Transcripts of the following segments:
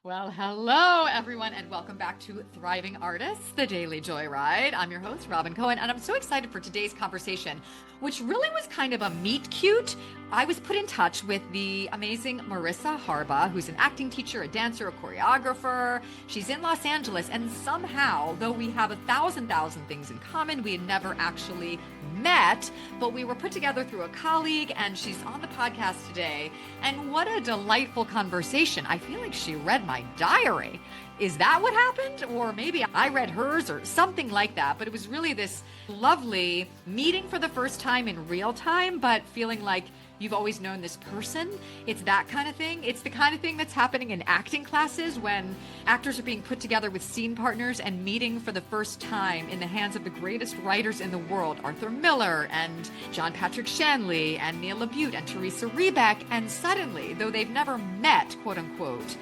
Well, hello everyone, and welcome back to Thriving Artists, the Daily Joyride. I'm your host, Robyn Cohen, and I'm so excited for today's conversation, which really was kind of a meet cute. I was put in touch with the amazing Murisa Harba, who's an acting teacher, a dancer, a choreographer. She's in Los Angeles, and somehow, though we have a thousand things in common, we had never actually met, but we were put together through a colleague, and she's on the podcast today. And what a delightful conversation. I feel like she read my diary. Is that what happened? Or maybe I read hers or something like that. But it was really this lovely meeting for the first time in real time, but feeling like you've always known this person. It's that kind of thing. It's the kind of thing that's happening in acting classes when actors are being put together with scene partners and meeting for the first time in the hands of the greatest writers in the world, Arthur Miller and John Patrick Shanley and Neil LaBute and Teresa Rebeck. And suddenly, though they've never met, quote unquote,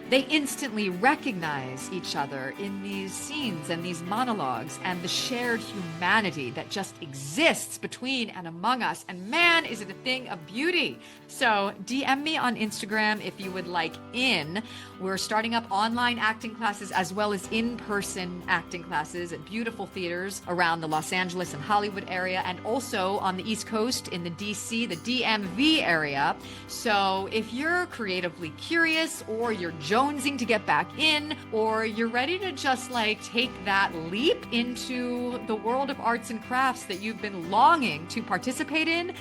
they instantly recognize each other in these scenes and these monologues and the shared humanity that just exists between and among us. And man, is it a thing of beauty. So DM me on Instagram if you would like in. We're starting up online acting classes as well as in-person acting classes at beautiful theaters around the Los Angeles and Hollywood area, and also on the East Coast in the DC, the DMV area. So if you're creatively curious, or you're jonesing to get back in, or you're ready to just like take that leap into the world of arts and crafts that you've been longing to participate in,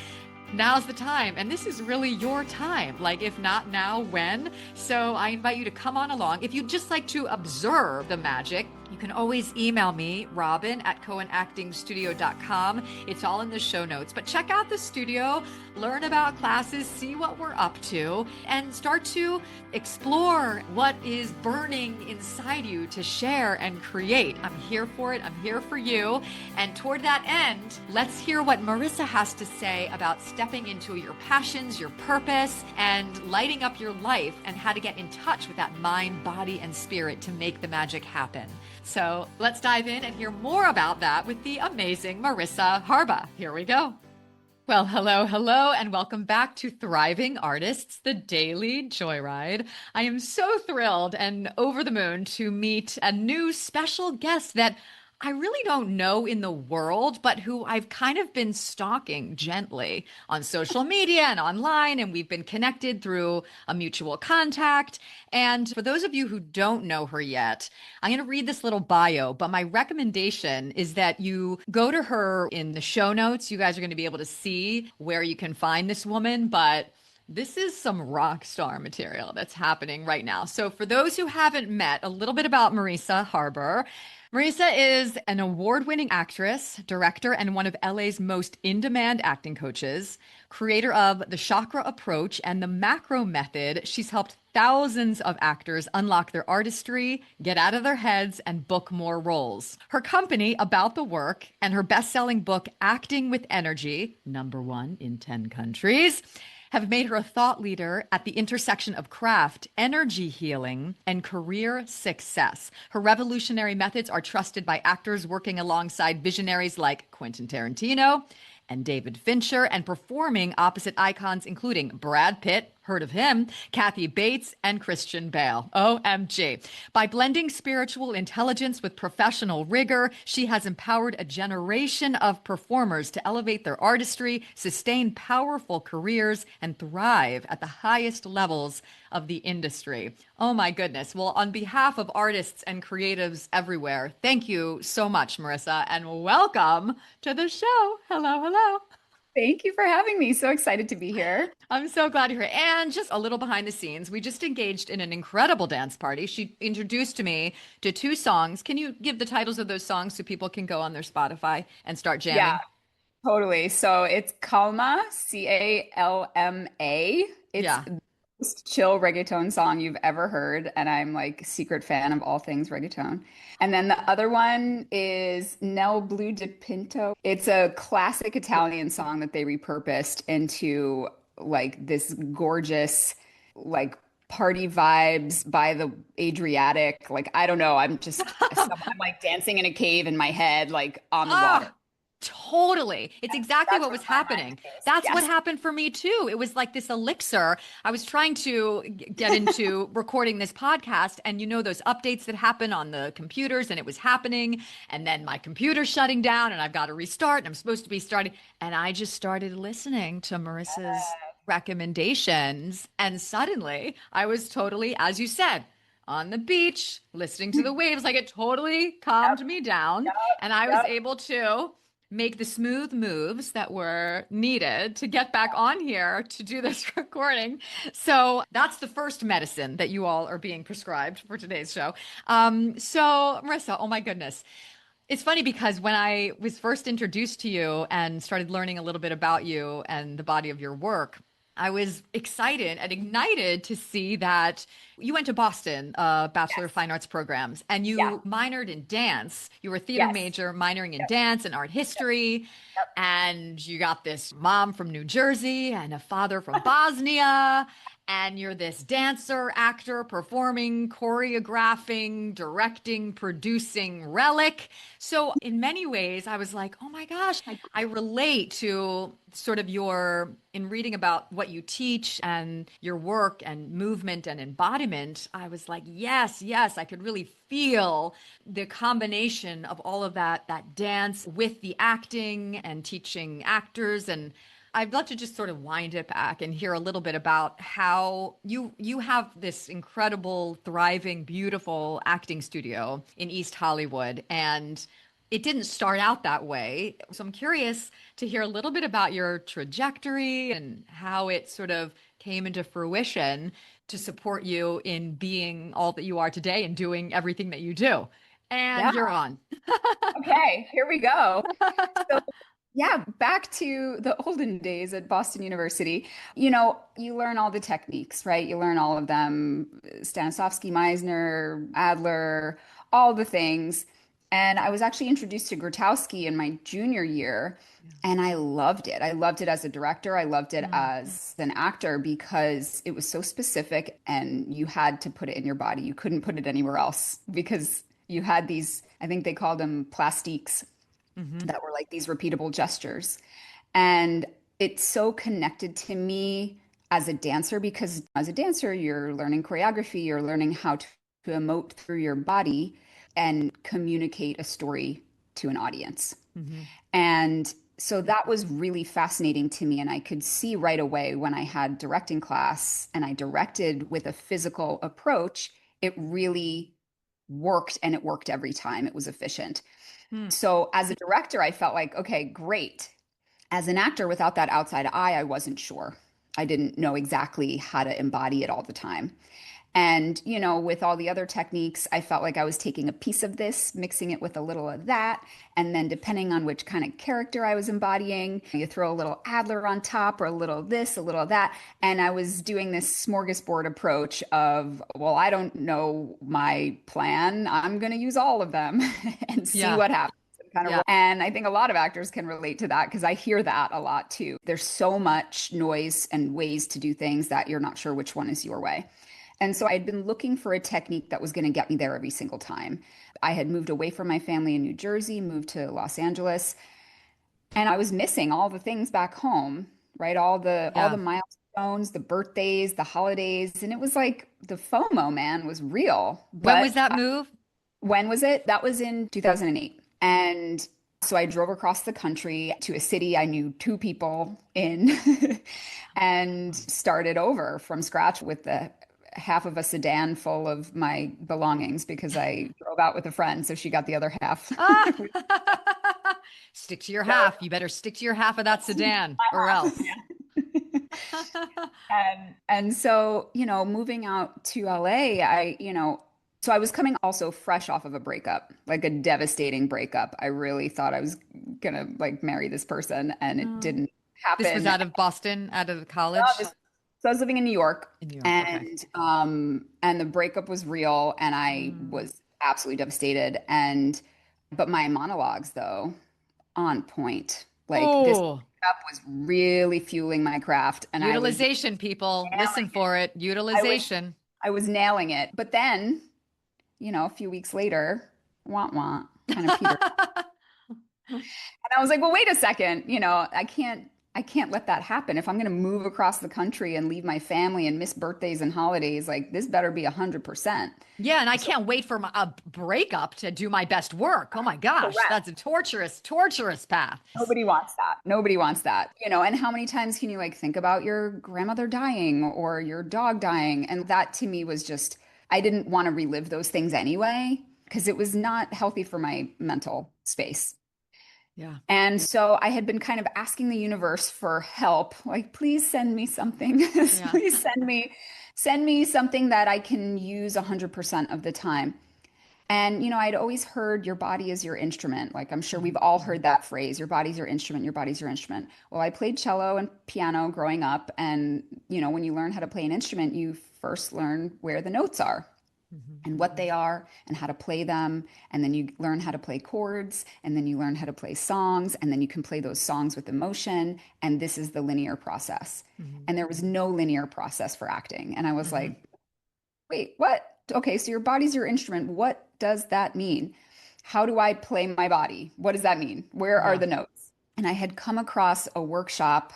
now's the time. And this is really your time. Like, if not now, when? So I invite you to come on along. If you'd just like to observe the magic, you can always email me, Robyn at cohenactingstudio.com. It's all in the show notes. But check out the studio, learn about classes, see what we're up to, and start to explore what is burning inside you to share and create. I'm here for it. I'm here for you. And toward that end, let's hear what Murisa has to say about stepping into your passions, your purpose, and lighting up your life, and how to get in touch with that mind, body, and spirit to make the magic happen. So let's dive in and hear more about that with the amazing Murisa Harba. Here we go. Well, hello, and welcome back to Thriving Artists, the Daily Joyride. I am so thrilled and over the moon to meet a new special guest that I really don't know in the world, but who I've kind of been stalking gently on social media and online, and we've been connected through a mutual contact. And for those of you who don't know her yet, I'm going to read this little bio, but my recommendation is that you go to her in the show notes. You guys are going to be able to see where you can find this woman, but this is some rock star material that's happening right now. So for those who haven't met, a little bit about Murisa Harba. Murisa is an award-winning actress, director, and one of LA's most in-demand acting coaches, creator of the Chakra Approach and the Macro Method. She's helped thousands of actors unlock their artistry, get out of their heads, and book more roles. Her company, About the Work, and her best-selling book, Acting with Energy, #1 in 10 countries, have made her a thought leader at the intersection of craft, energy healing, and career success. Her revolutionary methods are trusted by actors working alongside visionaries like Quentin Tarantino and David Fincher, and performing opposite icons including Brad Pitt, heard of him, Kathy Bates, and Christian Bale. OMG. By blending spiritual intelligence with professional rigor, she has empowered a generation of performers to elevate their artistry, sustain powerful careers, and thrive at the highest levels of the industry. Oh my goodness. Well, on behalf of artists and creatives everywhere, thank you so much, Murisa, and welcome to the show. Hello. Thank you for having me. So excited to be here. I'm so glad you're here. And just a little behind the scenes, we just engaged in an incredible dance party. She introduced me to 2 songs. Can you give the titles of those songs so people can go on their Spotify and start jamming? Yeah, totally. So it's Calma, Calma. It's Yeah. the most chill reggaeton song you've ever heard. And I'm like secret fan of all things reggaeton. And then the other one is Nel Blue de Pinto. It's a classic Italian song that they repurposed into like this gorgeous, like party vibes by the Adriatic. Like, I don't know. I'm like dancing in a cave in my head, like on the water. Totally. It's exactly That's what where was my mind happening. goes. That's what Yes. happened for me too. It was like this elixir. I was trying to get into recording this podcast, and you know those updates that happen on the computers, and it was happening, and then my computer's shutting down and I've got to restart and I'm supposed to be starting, and I just started listening to Marissa's recommendations, and suddenly I was totally, as you said, on the beach, listening to the waves. Like, it totally calmed Yep, me down. yep, And I was yep. able to make the smooth moves that were needed to get back on here to do this recording. So that's the first medicine that you all are being prescribed for today's show. So Marissa, oh my goodness. It's funny because when I was first introduced to you and started learning a little bit about you and the body of your work, I was excited and ignited to see that you went to Boston, Bachelor of Yes. Fine Arts programs, and Yeah. you minored in dance. You were a theater Yes. major, minoring in Yep. dance and art Yep. history. Yep. And you got this mom from New Jersey and a father from Bosnia. And you're this dancer, actor, performing, choreographing, directing, producing relic. So, in many ways, I was like, oh my gosh, I relate to sort of in reading about what you teach and your work and movement and embodiment. I was like, yes, yes, I could really feel the combination of all of that dance with the acting and teaching actors. And I'd love to just sort of wind it back and hear a little bit about how you have this incredible, thriving, beautiful acting studio in East Hollywood. And it didn't start out that way. So I'm curious to hear a little bit about your trajectory and how it sort of came into fruition to support you in being all that you are today and doing everything that you do. And Yeah. you're on. Okay, here we go. So, yeah, back to the olden days at Boston University. You learn all the techniques, right? You learn all of them, Stanislavski, Meisner, Adler, all the things. And I was actually introduced to Grotowski in my junior year, and I loved it. I loved it as a director. I loved it Mm. as an actor because it was so specific and you had to put it in your body. You couldn't put it anywhere else because you had these, I think they called them plastiques, Hmm. that were like these repeatable gestures. And it's so connected to me as a dancer because as a dancer, you're learning choreography, you're learning how to emote through your body and communicate a story to an audience. Hmm. And so that was really fascinating to me. And I could see right away when I had directing class and I directed with a physical approach, it really worked and it worked every time. It was efficient. Hmm. So as a director, I felt like, okay, great. As an actor, without that outside eye, I wasn't sure. I didn't know exactly how to embody it all the time. And, with all the other techniques, I felt like I was taking a piece of this, mixing it with a little of that. And then, depending on which kind of character I was embodying, you throw a little Adler on top or a little this, a little that. And I was doing this smorgasbord approach of, well, I don't know my plan. I'm going to use all of them and see Yeah. what happens. Yeah. And I think a lot of actors can relate to that because I hear that a lot too. There's so much noise and ways to do things that you're not sure which one is your way. And so I'd been looking for a technique that was going to get me there every single time. I had moved away from my family in New Jersey, moved to Los Angeles, and I was missing all the things back home, right? All the Yeah. milestones, the birthdays, the holidays, and it was like the FOMO, man, was real. When was But that move? when was it? That was in 2008. And so I drove across the country to a city I knew two people in and started over from scratch with the half of a sedan full of my belongings because I drove out with a friend. So she got the other half. Ah! Stick to your So half. You better stick to your half of that sedan my or half. else. Yeah. And so, moving out to LA, so I was coming also fresh off of a breakup, like a devastating breakup. I really thought I was gonna like marry this person and it Oh. didn't This was happen. out of Boston, out of No, college so I was living in New York in New York. Okay. and the breakup was real and I Mm. was absolutely devastated. But my monologues though, on point. Like this Oh, breakup was really fueling my craft and I was utilization, people. Listen nailing it. for it. I was Utilization. I was nailing it. But then, a few weeks later, wah wah, kind of petered. And I was like, well, wait a second, I can't let that happen. If I'm going to move across the country and leave my family and miss birthdays and holidays, like this better be 100%. Yeah, and I So can't wait for a breakup to do my best work. Oh my gosh, correct. that's a torturous, torturous path. Nobody wants that. Nobody wants that. And how many times can you like think about your grandmother dying or your dog dying? And that to me was just, I didn't want to relive those things anyway, because it was not healthy for my mental space. Yeah. And so I had been kind of asking the universe for help, like, please send me something. Yeah. Please send me something that I can use 100% of the time. And, I'd always heard your body is your instrument. Like, I'm sure we've all heard that phrase, your body's your instrument, your body's your instrument. Well, I played cello and piano growing up. And, when you learn how to play an instrument, you first learn where the notes are and what they are and how to play them. And then you learn how to play chords, and then you learn how to play songs, and then you can play those songs with emotion. And this is the linear process. And there was no linear process for acting. And I was like, wait, what? Okay, so your body's your instrument. What does that mean? How do I play my body? What does that mean? Where are Yeah. the notes? And I had come across a workshop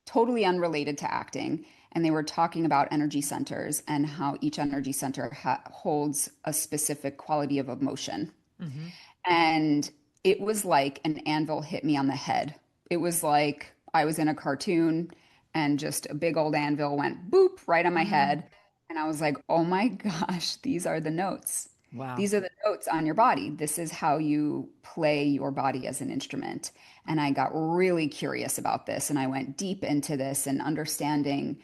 totally unrelated to acting, and they were talking about energy centers and how each energy center holds a specific quality of emotion. Hmm. And it was like an anvil hit me on the head. It was like I was in a cartoon and just a big old anvil went boop right on my Mm. head. And I was like, oh my gosh, these are the notes. Wow. These are the notes on your body. This is how you play your body as an instrument. And I got really curious about this and I went deep into this and understanding,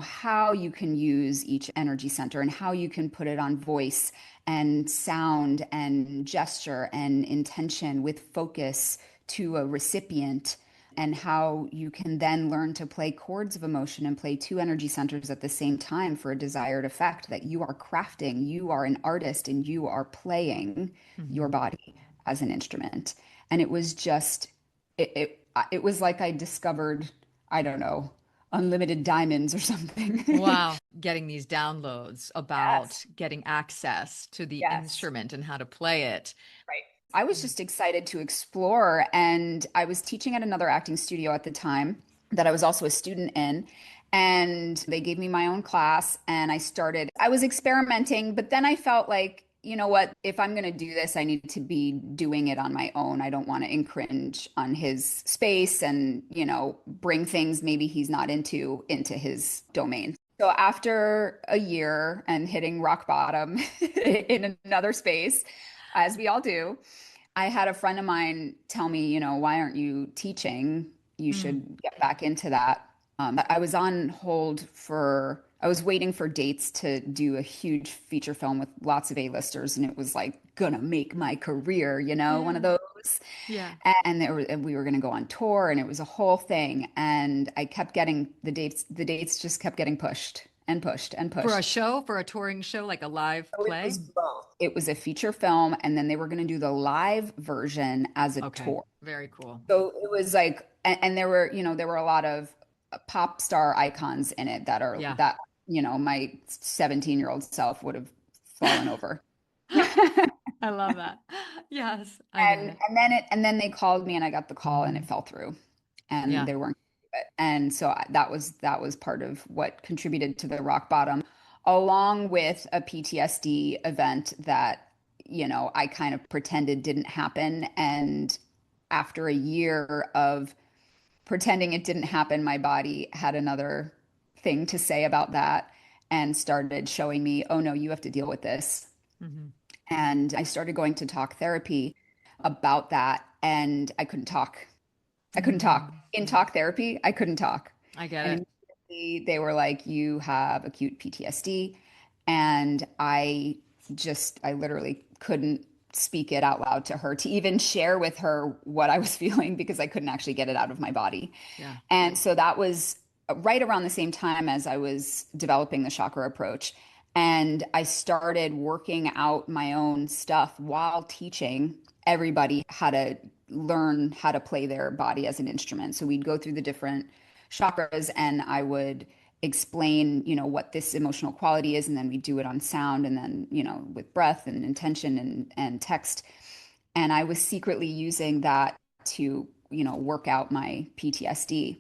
how you can use each energy center and how you can put it on voice and sound and gesture and intention with focus to a recipient, and how you can then learn to play chords of emotion and play two energy centers at the same time for a desired effect that you are crafting. You are an artist and you are playing your Hmm. body as an instrument. And it was just, it was like I discovered, I don't know, unlimited diamonds or something. Wow. Getting these downloads about Yes. getting access to the Yes. instrument and how to play it. Right. I was Yeah. just excited to explore, and I was teaching at another acting studio at the time that I was also a student in. And they gave me my own class, and I was experimenting, but then I felt like, you know what, if I'm going to do this, I need to be doing it on my own. I don't want to infringe on his space and, bring things maybe he's not into his domain. So after a year and hitting rock bottom in another space, as we all do, I had a friend of mine tell me, why aren't you teaching? You Mm. should get back into that. I was on hold I was waiting for dates to do a huge feature film with lots of A-listers, and it was like gonna make my career, one of Yeah. those. Yeah. And we were gonna go on tour, and it was a whole thing. And I kept getting the dates just kept getting pushed and pushed and For a pushed. show, for a touring show, like a live So it play? was both. It was a feature film, and then they were going to do the live version as a Okay. tour. Very cool. So it was like, and there were a lot of pop star icons in it Yeah. that, my 17-year-old self would have fallen over. I love that. Yes, I get it. And then they called me, and I got the call, and it fell through, and Yeah. they weren't gonna do it. And so that was part of what contributed to the rock bottom, along with a PTSD event that, I kind of pretended didn't happen. And after a year of pretending it didn't happen, my body had another thing to say about that and started showing me, oh no, you have to deal with this. Hmm. And I started going to talk therapy about that, and I couldn't talk. I couldn't talk. Hmm. In talk therapy, I couldn't talk. I get it. And immediately they were like, you have acute PTSD. And I literally couldn't speak it out loud to her, to even share with her what I was feeling, because I couldn't actually get it out of my body. Yeah. And so that was right around the same time as I was developing the chakra approach. And I started working out my own stuff while teaching everybody how to learn how to play their body as an instrument. So we'd go through the different chakras, and I would explain, what this emotional quality is, and then we do it on sound, and then, with breath and intention and text. And I was secretly using that to, work out my PTSD.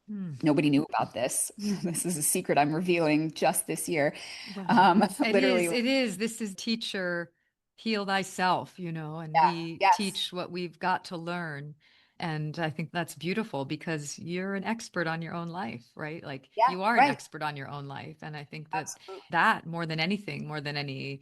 Hmm. Nobody knew about this. This is a secret I'm revealing just this year. Well, it is. Literally, It is. This is teacher, heal thyself, and yeah, we yes, teach what we've got to learn. And I think that's beautiful because you're an expert on your own life, right? Like yeah, you are an right, expert on your own life. And I think that absolutely. that more than anything, more than any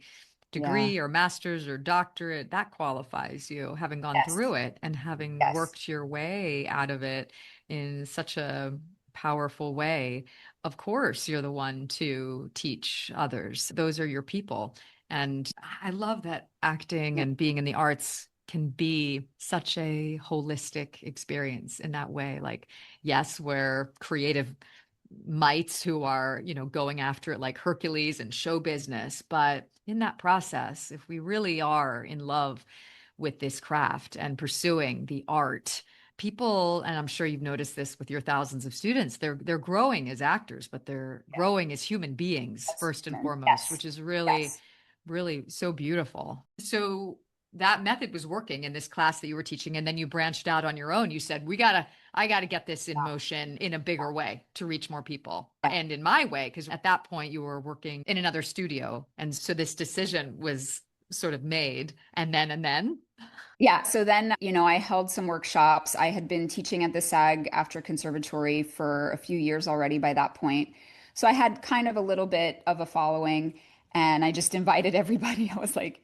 Yeah, degree or master's or doctorate, that qualifies you having gone yes, through it and having yes, worked your way out of it in such a powerful way. Of course, you're the one to teach others. Those are your people. And I love that acting yeah, and being in the arts can be such a holistic experience in that way. Like, yes, we're creative mites who are, going after it like Hercules and show business. But in that process, if we really are in love with this craft and pursuing the art, people, and I'm sure you've noticed this with your thousands of students, they're growing as actors, but they're yeah, growing as human beings that's first and human. foremost, Yes, which is really, yes. really so beautiful. So that method was working in this class that you were teaching, and then you branched out on your own. You said, I got to get this in motion in a bigger way to reach more people. Yeah. And in my way, because at that point you were working in another studio. And so this decision was sort of made. And then, Yeah. So then, I held some workshops. I had been teaching at the SAG after conservatory for a few years already by that point. So I had kind of a little bit of a following, and I just invited everybody. I was like,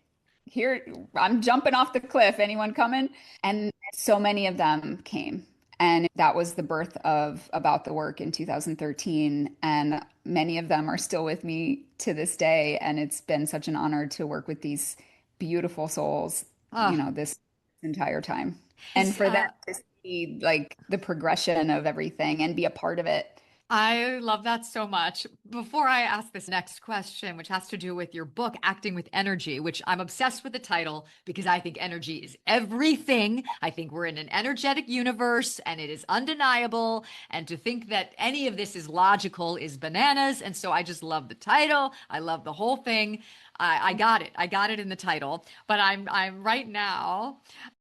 here, I'm jumping off the cliff. Anyone coming? And so many of them came. And that was the birth of About the Work in 2013. And many of them are still with me to this day. And it's been such an honor to work with these beautiful souls, ah, this entire time. And is for them to see like the progression of everything and be a part of it. I love that so much. Before I ask this next question, which has to do with your book, Acting with Energy, which I'm obsessed with the title because I think energy is everything. I think we're in an energetic universe and it is undeniable. And to think that any of this is logical is bananas. And so I just love the title. I love the whole thing. I got it. I got it in the title. But I'm right now.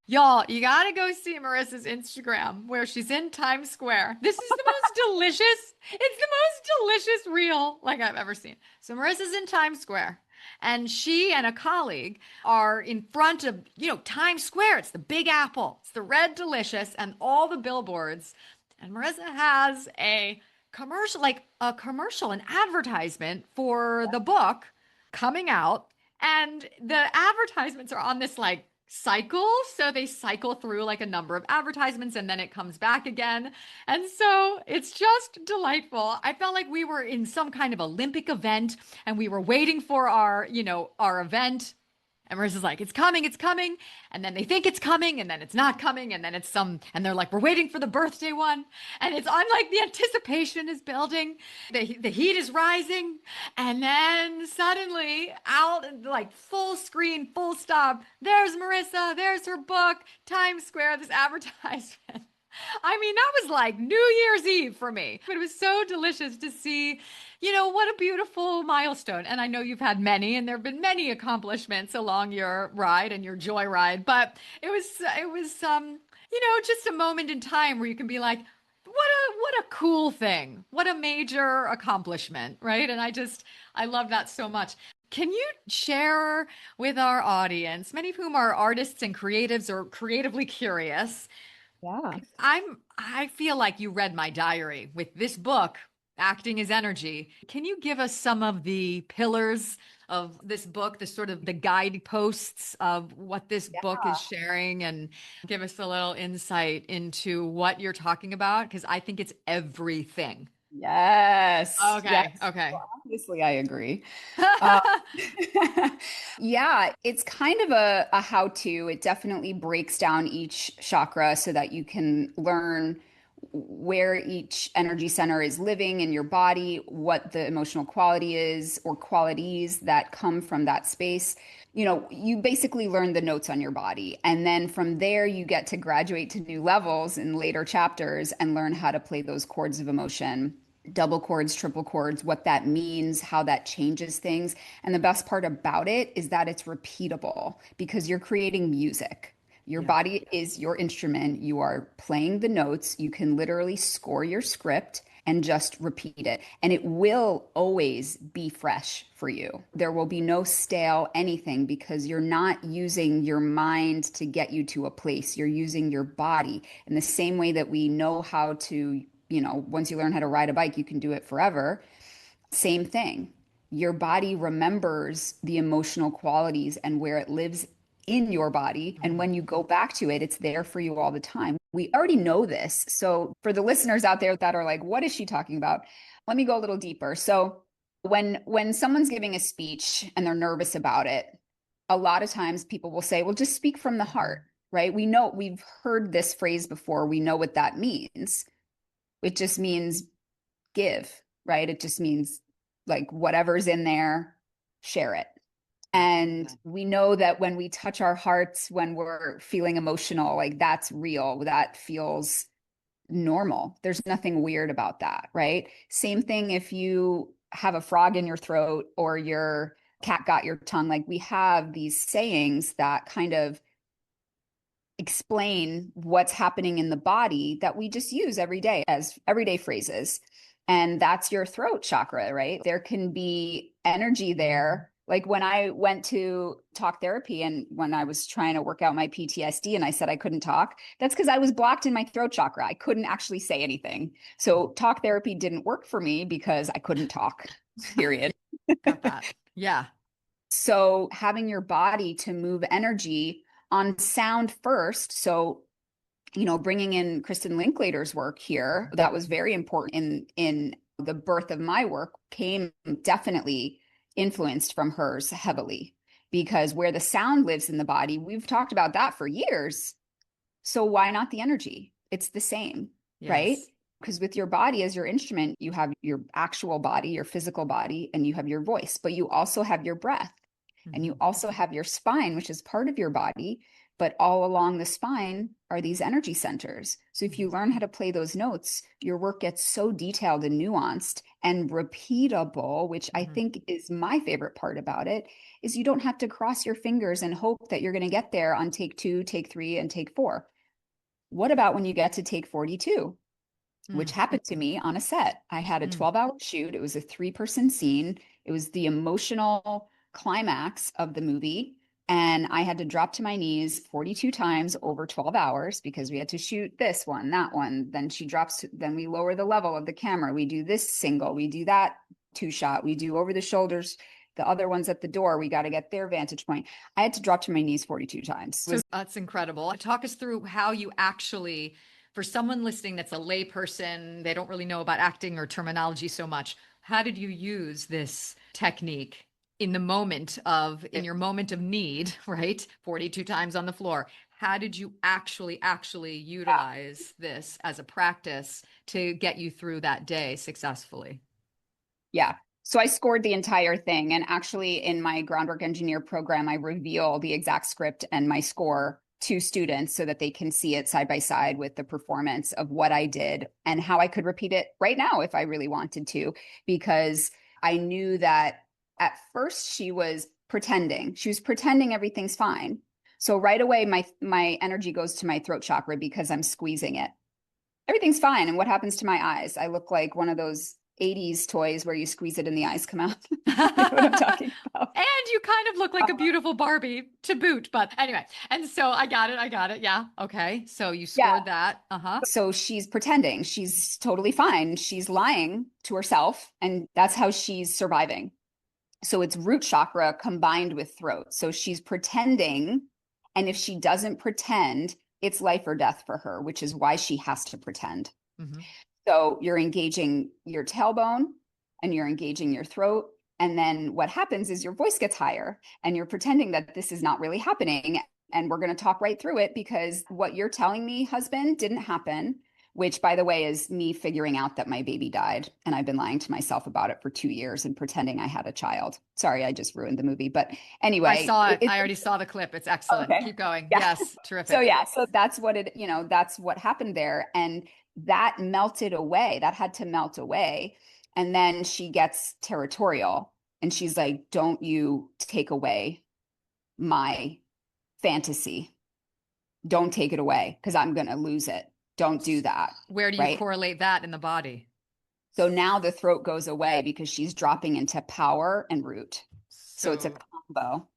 Y'all, you gotta go see Marisa's Instagram where she's in Times Square. This is the most delicious, it's the most delicious reel like I've ever seen. So Marisa's in Times Square and she and a colleague are in front of, Times Square. It's the Big Apple. It's the Red Delicious and all the billboards. And Marisa has a commercial, an advertisement for the book coming out. And the advertisements are on this like cycle. So they cycle through like a number of advertisements and then it comes back again. And so it's just delightful. I felt like we were in some kind of Olympic event and we were waiting for our event. And Marissa's like, it's coming, it's coming. And then they think it's coming, and then it's not coming. And then and they're like, we're waiting for the birthday one. And I'm like, the anticipation is building, the heat is rising. And then suddenly, out, like full screen, full stop, there's Murisa, there's her book, Times Square, this advertisement. I mean, that was like New Year's Eve for me. But it was so delicious to see, what a beautiful milestone. And I know you've had many, and there have been many accomplishments along your ride and your joyride. But it was just a moment in time where you can be like, what a cool thing. What a major accomplishment, right? And I love that so much. Can you share with our audience, many of whom are artists and creatives or creatively curious, Yeah. I feel like you read my diary with this book, Acting is Energy. Can you give us some of the pillars of this book, the sort of the guideposts of what this book is sharing, and give us a little insight into what you're talking about? Because I think it's everything. Yes. Yes. Okay, okay. Well, obviously, I agree. Uh, yeah, it's kind of a how-to. It definitely breaks down each chakra so that you can learn where each energy center is living in your body, what the emotional quality is or qualities that come from that space. You basically learn the notes on your body. And then from there, you get to graduate to new levels in later chapters and learn how to play those chords of emotion, double chords, triple chords, what that means, how that changes things. And the best part about it is that it's repeatable because you're creating music. Your Yeah. body is your instrument. You are playing the notes. You can literally score your script and just repeat it. And it will always be fresh for you. There will be no stale anything because you're not using your mind to get you to a place. You're using your body in the same way that we know how to, once you learn how to ride a bike, you can do it forever. Same thing. Your body remembers the emotional qualities and where it lives in your body. And Mhm. when you go back to it, it's there for you all the time. We already know this. So, for the listeners out there that are like, what is she talking about? Let me go a little deeper. So, when someone's giving a speech and they're nervous about it, a lot of times people will say, well, just speak from the heart, right? We know we've heard this phrase before. We know what that means. It just means give, right? It just means like whatever's in there, share it. Yeah. And we know that when we touch our hearts, when we're feeling emotional, like that's real, that feels normal. There's nothing weird about that, right? Same thing if you have a frog in your throat or your cat got your tongue. Like we have these sayings that kind of explain what's happening in the body that we just use every day as everyday phrases. And that's your throat chakra, right? There can be energy there. Like when I went to talk therapy and when I was trying to work out my PTSD and I said I couldn't talk, that's because I was blocked in my throat chakra. I couldn't actually say anything. So talk therapy didn't work for me because I couldn't talk, period. Got that. Yeah. So having your body to move energy on sound first. So, bringing in Kristen Linklater's work here, that was very important in the birth of my work, came definitely influenced from hers heavily because where the sound lives in the body, we've talked about that for years. So why not the energy? It's the same, right? Yes. Because with your body as your instrument, you have your actual body, your physical body, and you have your voice, but you also have your breath. And you Mhm. also have your spine, which is part of your body, but all along the spine are these energy centers. So if you Mhm. learn how to play those notes, your work gets so detailed and nuanced and repeatable, which I Mhm. think is my favorite part about it, is you don't have to cross your fingers and hope that you're going to get there on take 2, take 3, and take 4. What about when you get to take 42? Which Mm. happened to me on a set. I had a Mm. 12-hour shoot. It was a 3-person scene. It was the emotional climax of the movie. And I had to drop to my knees 42 times over 12 hours because we had to shoot this one, that one. Then she drops, then we lower the level of the camera. We do this single, we do that 2-shot, we do over the shoulders. The other ones at the door, we got to get their vantage point. I had to drop to my knees 42 times. So that's incredible. Talk us through how you actually, for someone listening that's a lay person, they don't really know about acting or terminology so much. How did you use this technique in the moment of, in your moment of need, right? 42 times on the floor. How did you actually utilize this as a practice to get you through that day successfully? Yeah. So I scored the entire thing. And actually, in my groundwork engineer program, I reveal the exact script and my score to students so that they can see it side by side with the performance of what I did and how I could repeat it right now if I really wanted to. Because I knew that at first she was pretending. She was pretending everything's fine. So right away, my energy goes to my throat chakra because I'm squeezing it. Everything's fine. And what happens to my eyes? I look like one of those 80s toys where you squeeze it and the eyes come out. You know what I'm talking about? And you kind of look like a beautiful Barbie to boot. But anyway, and so I got it. I got it. Yeah. Okay. So you Yeah. scored that. Uh-huh. So she's pretending. She's totally fine. She's lying to herself, and that's how she's surviving. So it's root chakra combined with throat. So she's pretending. And if she doesn't pretend, it's life or death for her, which is why she has to pretend. Hmm. So you're engaging your tailbone and you're engaging your throat. And then what happens is your voice gets higher and you're pretending that this is not really happening. And we're going to talk right through it because what you're telling me, husband, didn't happen, which, by the way, is me figuring out that my baby died. And I've been lying to myself about it for 2 years and pretending I had a child. Sorry, I just ruined the movie. But I anyway, saw it. I already saw the clip. It's excellent. okay. Keep going. Yeah. Yes. So Terrific. yeah, so that's what that's what happened there. And that melted away. That had to melt away. And then she gets territorial and she's like, don't you take away my fantasy. don't take it away because I'm going to lose it. Don't do that. Where do you Right. correlate that in the body? So now the throat goes away because she's dropping into power and root. So it's a So, combo.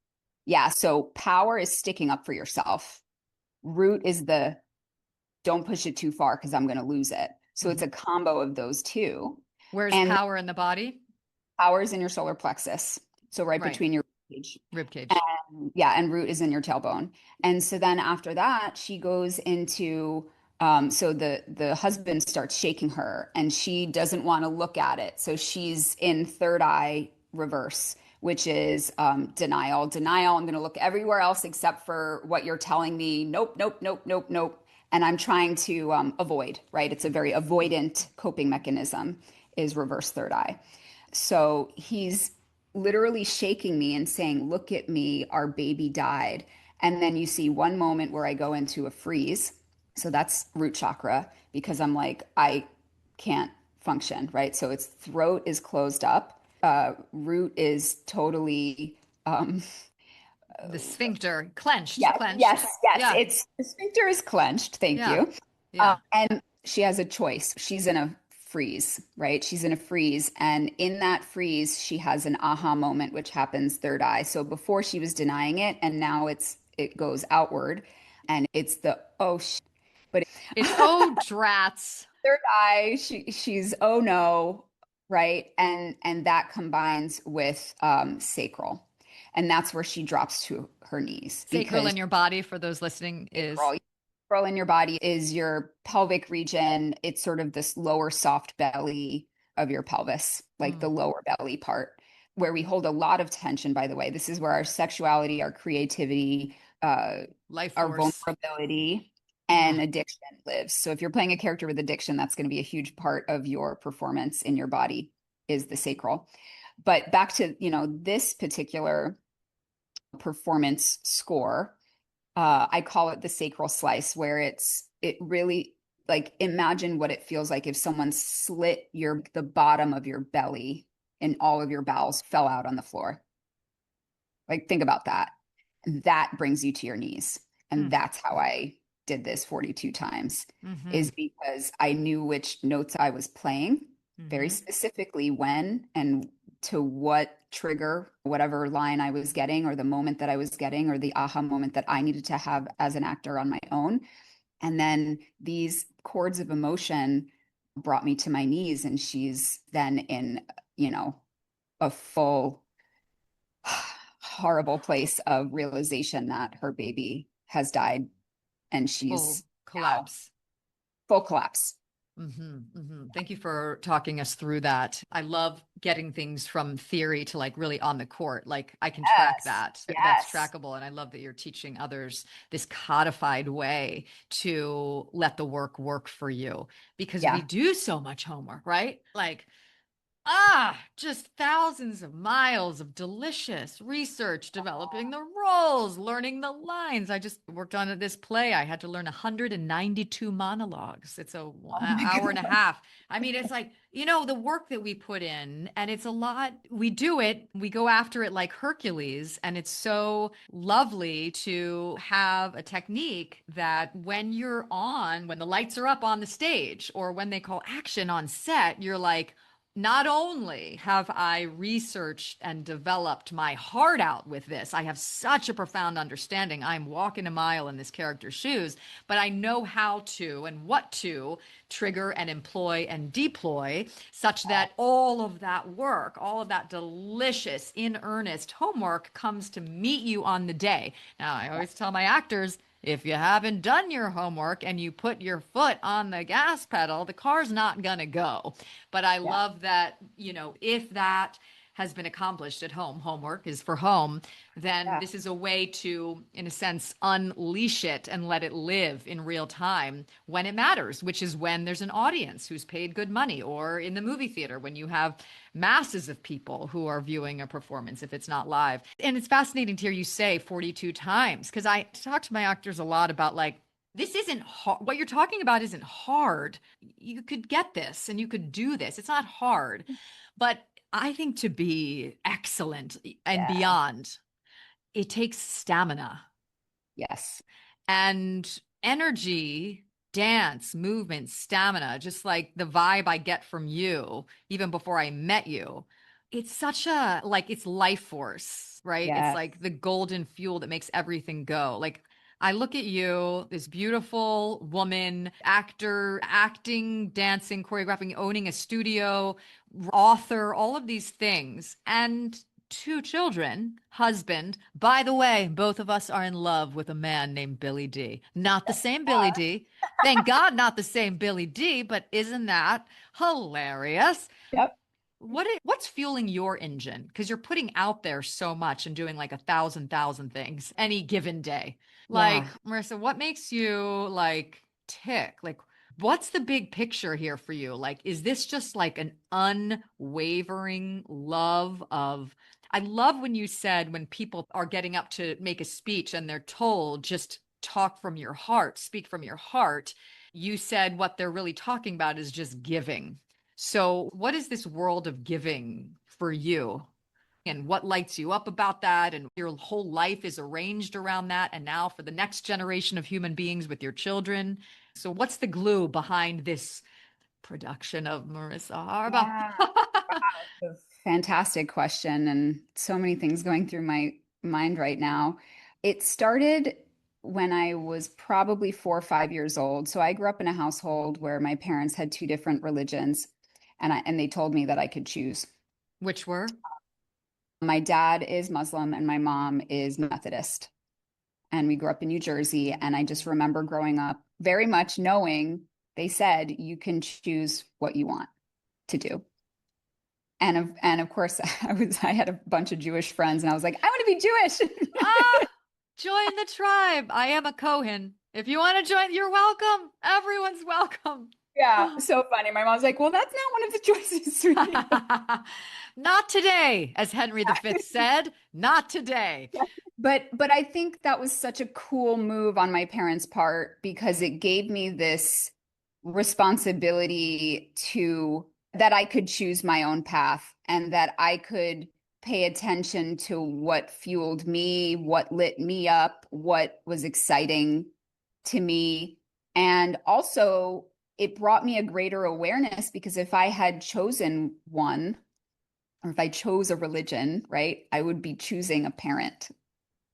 Yeah. So power is sticking up for yourself. Root is the don't push it too far because I'm going to lose it. So it's mhm. a combo of those two. Where's And power in the body? power is in your solar plexus. So right Right. between your cage. Rib cage. And yeah, and root is in your tailbone. And so then after that, she goes into so the husband starts shaking her and she doesn't want to look at it. So she's in third eye reverse, which is denial. Denial. I'm going to look everywhere else except for what you're telling me. Nope, nope, nope, nope, nope. And I'm trying to avoid, right? It's a very avoidant coping mechanism is reverse third eye. So he's literally shaking me and saying, "Look at me, our baby died." And then you see one moment where I go into a freeze. So that's root chakra because I'm like, I can't function, right? So its throat is closed up. Root is totally, um, The sphincter clenched, yes, clenched. yes, yes. Yeah. It's the sphincter is clenched. Thank Yeah. you. Yeah. And she has a choice. She's in a freeze, right? She's in a freeze. And in that freeze, she has an aha moment, which happens third eye. So before she was denying it, and now it goes outward. And it's the but It's oh drats. third eye, she's oh no, right? And that combines with sacral. And that's where she drops to her knees Sacral because in your body for those listening is sacral in your body is your pelvic region. It's sort of this lower soft belly of your pelvis, like the mm, lower belly part, where we hold a lot of tension, by the way. This is where our sexuality, our creativity, life our force. vulnerability, and Yeah. addiction lives. So if you're playing a character with addiction, that's going to be a huge part of your performance in your body is the sacral. But back to, this particular performance score, I call it the sacral slice, where it really like imagine what it feels like if someone slit the bottom of your belly and all of your bowels fell out on the floor. Like think about that. That brings you to your knees. And Mm, that's how I did this 42 times mm-hmm. is because I knew which notes I was playing very Mm-hmm. specifically when and to what trigger, whatever line I was getting, or the moment that I was getting, or the aha moment that I needed to have as an actor on my own. And then these chords of emotion brought me to my knees, and she's then in, a full horrible place of realization that her baby has died and Full she's now collapse. full collapse. Thank you for talking us through that. I love getting things from theory to like really on the court. Like I can track Yes. that. That's Yes. trackable. And I love that you're teaching others this codified way to let the work for you because we Yeah. do so much homework, right? Like just thousands of miles of delicious research, developing the roles, learning the lines. I just worked on this play. I had to learn 192 monologues. It's a Oh my hour and a God. half. I mean, it's like, the work that we put in, and it's a lot. We do it, we go after it like Hercules, and it's so lovely to have a technique that when when the lights are up on the stage or when they call action on set, you're like, not only have I researched and developed my heart out with this, I have such a profound understanding. I'm walking a mile in this character's shoes, but I know how to and what to trigger and employ and deploy such that all of that work, all of that delicious, in earnest homework comes to meet you on the day. Now, I always tell my actors, if you haven't done your homework and you put your foot on the gas pedal, the car's not going to go. But I Yeah. love that, if that has been accomplished at home, homework is for home, then Yeah. this is a way to, in a sense, unleash it and let it live in real time when it matters, which is when there's an audience who's paid good money, or in the movie theater when you have masses of people who are viewing a performance if it's not live. And it's fascinating to hear you say 42 times, because I talk to my actors a lot about like, this isn't hard. What you're talking about isn't hard. You could get this and you could do this. It's not hard. But I think to be excellent and Yeah. beyond, it takes stamina. Yes. and energy, dance, movement, stamina, just like the vibe I get from you, even before I met you. It's such a, like, it's life force, right? It's Yeah. like the golden fuel that makes everything go. Like, I look at you, this beautiful woman, actor, acting, dancing, choreographing, owning a studio, author, all of these things. And two children, husband. By the way, both of us are in love with a man named Billy D. Not the same Billy D. Thank God, not the same Billy D, but isn't that hilarious? Yep. What's fueling your engine? Because you're putting out there so much and doing like a thousand things any given day. Like, Yeah. Murisa, what makes you like tick? Like, what's the big picture here for you? Like, is this just like an unwavering love of? I love when you said when people are getting up to make a speech and they're told just talk from your heart, speak from your heart. You said what they're really talking about is just giving. So, what is this world of giving for you? And what lights you up about that? And your whole life is arranged around that. And now for the next generation of human beings with your children. So, what's the glue behind this production of Murisa Harba? Yeah. Wow. It's a fantastic question, and so many things going through my mind right now. It started when I was probably 4 or 5 years old. So I grew up in a household where my parents had two different religions, and they told me that I could choose. Which were? My dad is Muslim and my mom is Methodist. And we grew up in New Jersey. And I just remember growing up very much knowing they said you can choose what you want to do. And of course, I had a bunch of Jewish friends, and I was like, I want to be Jewish. Ah, join the tribe. I am a Cohen. If you want to join, you're welcome. Everyone's welcome. Yeah, so funny. My mom's like, well, that's not one of the choices for you. Not today, as Henry V said, not today. But I think that was such a cool move on my parents' part because it gave me this responsibility to that I could choose my own path and that I could pay attention to what fueled me, what lit me up, what was exciting to me. And also, it brought me a greater awareness because if I had chosen one, or if I chose a religion, right, I would be choosing a parent.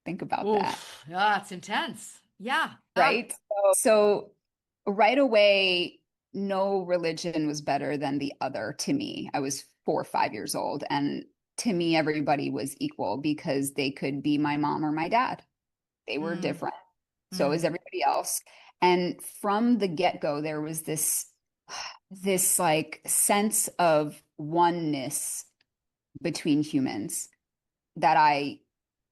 Think about that, Oof, yeah, it's intense. Yeah. right? So right away, no religion was better than the other to me. I was 4 or 5 years old, and to me, everybody was equal because they could be my mom or my dad. They were Mm, different. So is mm. everybody else. And from the get-go, there was this like sense of oneness between humans that I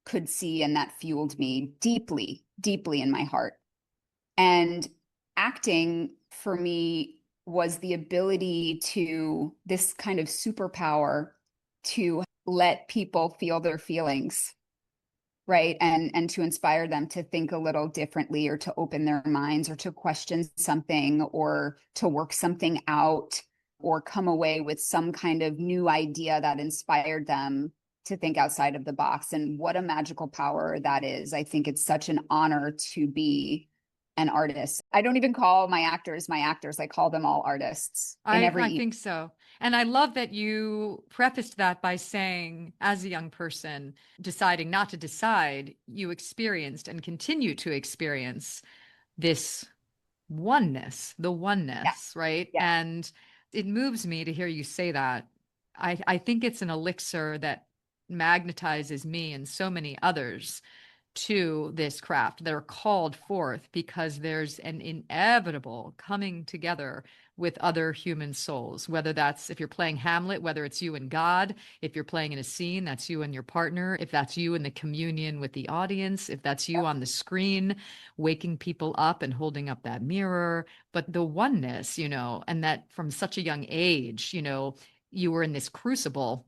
could see and that fueled me deeply, deeply in my heart. And acting for me was the ability to this kind of superpower to let people feel their feelings, right? And to inspire them to think a little differently or to open their minds or to question something or to work something out or come away with some kind of new idea that inspired them to think outside of the box. And what a magical power that is. I think it's such an honor to be an artist. I don't even call my actors my actors. I call them all artists in I every. think so. And I love that you prefaced that by saying, as a young person, deciding not to decide, you experienced and continue to experience this oneness, the Yeah, oneness, right? yeah, And it moves me to hear you say that. I think it's an elixir that magnetizes me and so many others to this craft that are called forth because there's an inevitable coming together with other human souls, whether that's if you're playing Hamlet, whether it's you and God, if you're playing in a scene, that's you and your partner, if that's you in the communion with the audience, if that's you on the screen, waking people up and holding up that mirror. But the oneness, and that from such a young age, you were in this crucible,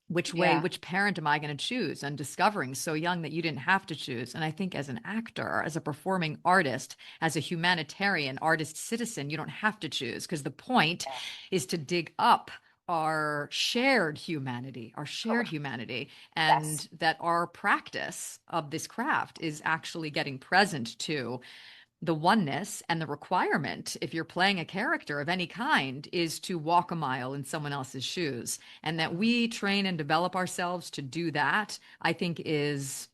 which way, yeah. which parent am I going to choose? And discovering so young that you didn't have to choose. And I think as an actor, as a performing artist, as a humanitarian artist citizen, you don't have to choose because the point is to dig up our shared Correct. humanity, Yes. and that our practice of this craft is actually getting present to the oneness. And the requirement, if you're playing a character of any kind, is to walk a mile in someone else's shoes. And that we train and develop ourselves to do that, I think is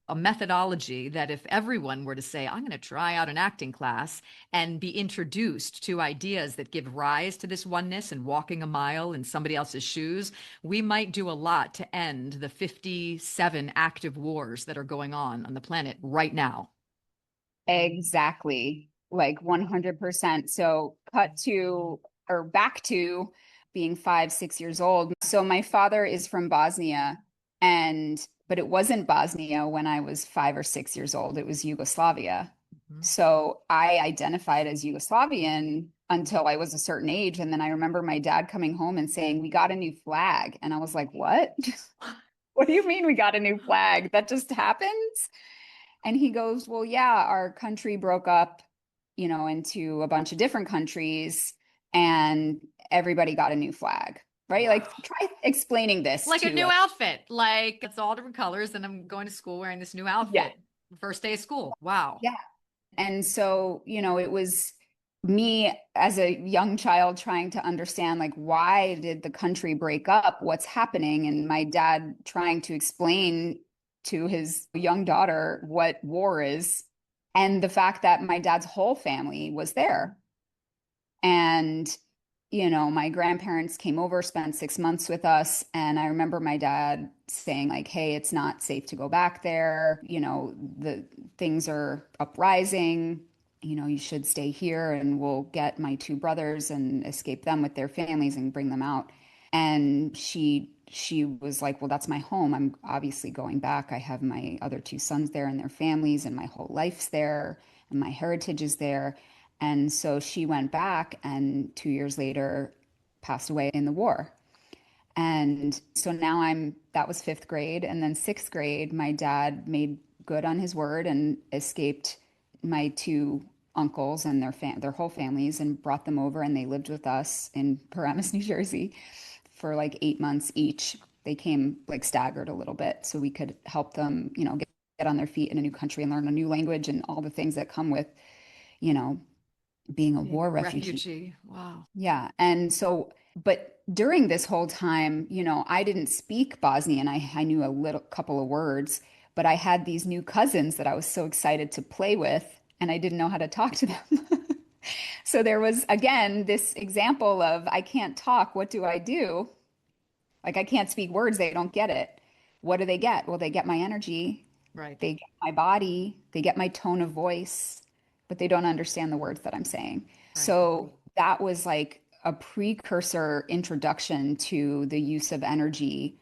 a methodology that if everyone were to say, I'm going to try out an acting class and be introduced to ideas that give rise to this oneness and walking a mile in somebody else's shoes, we might do a lot to end the 57 active wars that are going on the planet right now. Exactly. Like 100%. So cut to or back to being 5, 6 years old. So my father is from Bosnia, and but it wasn't Bosnia when I was 5 or 6 years old. It was Yugoslavia. Mhm. So I identified as Yugoslavian until I was a certain age. And then I remember my dad coming home and saying, "We got a new flag." And I was like, "What? What do you mean we got a new flag? That just happens?" And he goes, "Well, yeah, our country broke up, into a bunch of different countries, and everybody got a new flag." Right? Wow. Like, try explaining this Like a to new a, outfit, like it's all different colors, and I'm going to school wearing this new yeah, outfit. First day of school. Wow. yeah. And so, it was me as a young child trying to understand, like, why did the country break up? What's happening? And my dad trying to explain to his young daughter what war is, and the fact that my dad's whole family was there. And, my grandparents came over, spent 6 months with us. And I remember my dad saying, like, "Hey, it's not safe to go back there. The things are uprising. You should stay here, and we'll get my two brothers and escape them with their families and bring them out." And she was like, "Well, that's my home. I'm obviously going back. I have my other two sons there and their families, and my whole life's there, and my heritage is there." And so she went back, and 2 years later passed away in the war. And so now that was fifth grade. And then sixth grade, my dad made good on his word and escaped my two uncles and their whole families and brought them over. And they lived with us in Paramus, New Jersey for like 8 months each. They came like staggered a little bit so we could help them, get on their feet in a new country and learn a new language and all the things that come with, you know, being a Being war a refugee. refugee. Wow. Yeah. And so, but during this whole time, I didn't speak Bosnian. I knew a little couple of words, but I had these new cousins that I was so excited to play with, and I didn't know how to talk to them. So there was, again, this example of I can't talk. What do I do? Like, I can't speak words. They don't get it. What do they get? Well, they get my energy, Right. they get my body, they get my tone of voice, but they don't understand the words that I'm saying. Right. So that was like a precursor introduction to the use of energy,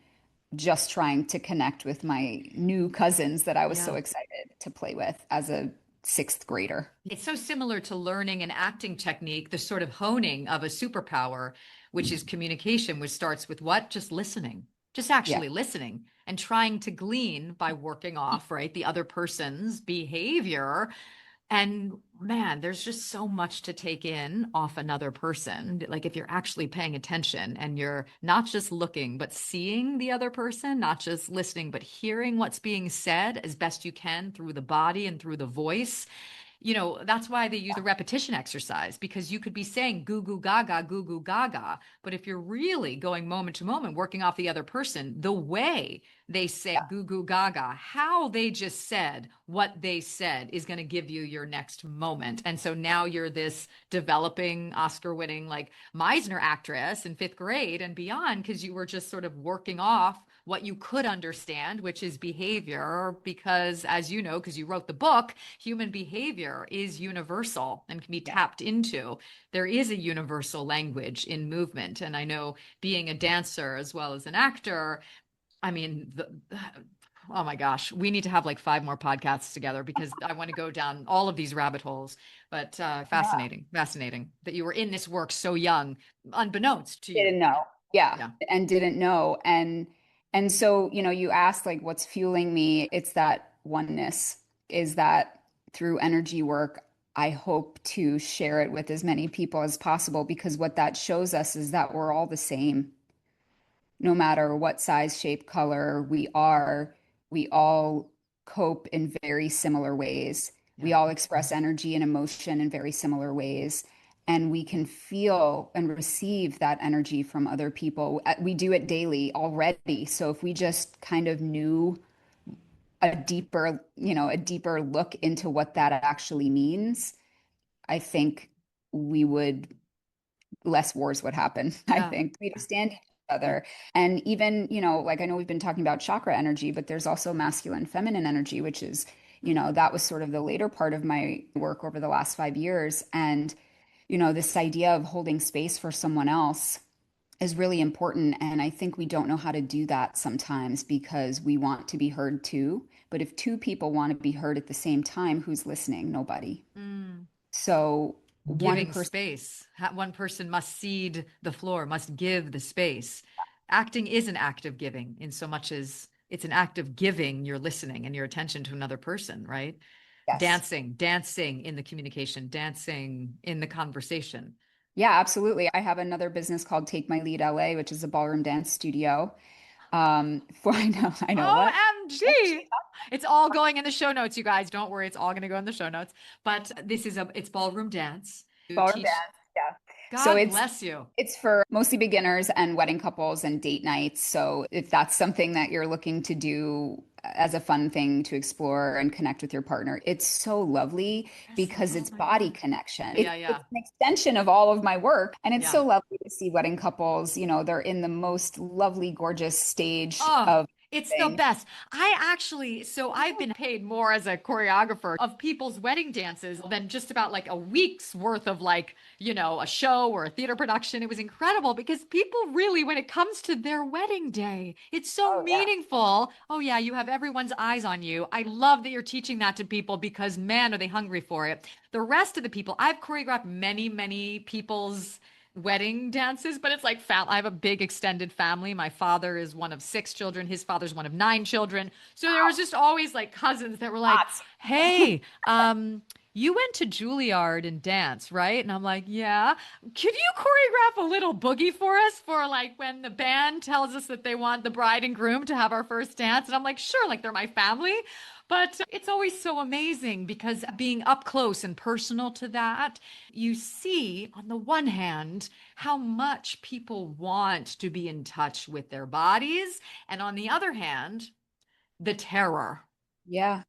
just trying to connect with my new cousins that I was so Yeah. excited to play with as a sixth grader. It's so similar to learning an acting technique, the sort of honing of a superpower, which is communication, which starts with what? Just listening, just Yeah. actually listening and trying to glean by working off, right, the other person's behavior. And man, there's just so much to take in off another person. Like if you're actually paying attention and you're not just looking, but seeing the other person, not just listening, but hearing what's being said as best you can through the body and through the voice. That's why they use the repetition exercise, because you could be saying goo goo gaga. But if you're really going moment to moment, working off the other person, the way they say Yeah. goo goo gaga, how they just said what they said is going to give you your next moment. And so now you're this developing Oscar winning, like Meisner actress in fifth grade and beyond, because you were just sort of working off what you could understand, which is behavior. Because, as you know, because you wrote the book, human behavior is universal and can be Yeah. tapped into. There is a universal language in movement. And I know, being a dancer as well as an actor, I mean, oh my gosh, we need to have like 5 more podcasts together because I want to go down all of these rabbit holes. But Yeah. fascinating that you were in this work so young, unbeknownst to you. Didn't know. Yeah. Yeah. And didn't know. And so, you asked like what's fueling me. It's that oneness, is that through energy work, I hope to share it with as many people as possible, because what that shows us is that we're all the same. No matter what size, shape, color we are, we all cope in very similar ways. We Yeah. all express energy and emotion in very similar ways. And we can feel and receive that energy from other people. We do it daily already. So if we just kind of knew a deeper look into what that actually means, I think we would less wars would happen. I Yeah. think we'd stand each other. And even, like I know we've been talking about chakra energy, but there's also masculine, feminine energy, which is, that was sort of the later part of my work over the last 5 years. And, this idea of holding space for someone else is really important. And I think we don't know how to do that sometimes because we want to be heard too. But if two people want to be heard at the same time, who's listening? Nobody. Mm. So one Giving person, space. One person must cede the floor, must give the space. Acting is an act of giving in so much as it's an act of giving your listening and your attention to another person, right? yes. Dancing in the communication, dancing in the conversation. Yeah, absolutely. I have another business called Take My Lead LA, which is a ballroom dance studio. For I know what. OMG. It's all going in the show notes, you guys. Don't worry, it's all going to go in the show notes. But it's ballroom dance. You Ballroom teach. dance, yeah. So God bless you. it's for mostly beginners and wedding couples and date nights. So if that's something that you're looking to do as a fun thing to explore and connect with your partner, it's so lovely because Oh it's my body God. connection. Yeah, It's yeah, an extension of all of my work. And it's yeah. so lovely to see wedding couples, they're in the most lovely, gorgeous stage Oh, of it's the thing. best. So I've been paid more as a choreographer of people's wedding dances than just about like a week's worth of a show or a theater production. It was incredible because people really, when it comes to their wedding day, it's so Oh, yeah. meaningful. Oh yeah, you have everyone's eyes on you. I love that you're teaching that to people because man, are they hungry for it. The rest of the people, I've choreographed many, many people's wedding dances, but it's like I have a big extended family. My father is one of 6 children. His father's one of 9 children. So there was just always like cousins that were like, Lots. "Hey, you went to Juilliard and dance, right?" And I'm like, "Yeah. Could you choreograph a little boogie for us for like when the band tells us that they want the bride and groom to have our first dance?" And I'm like, "Sure, like they're my family." But it's always so amazing because being up close and personal to that, you see on the one hand how much people want to be in touch with their bodies, and on the other hand, the terror. Yeah.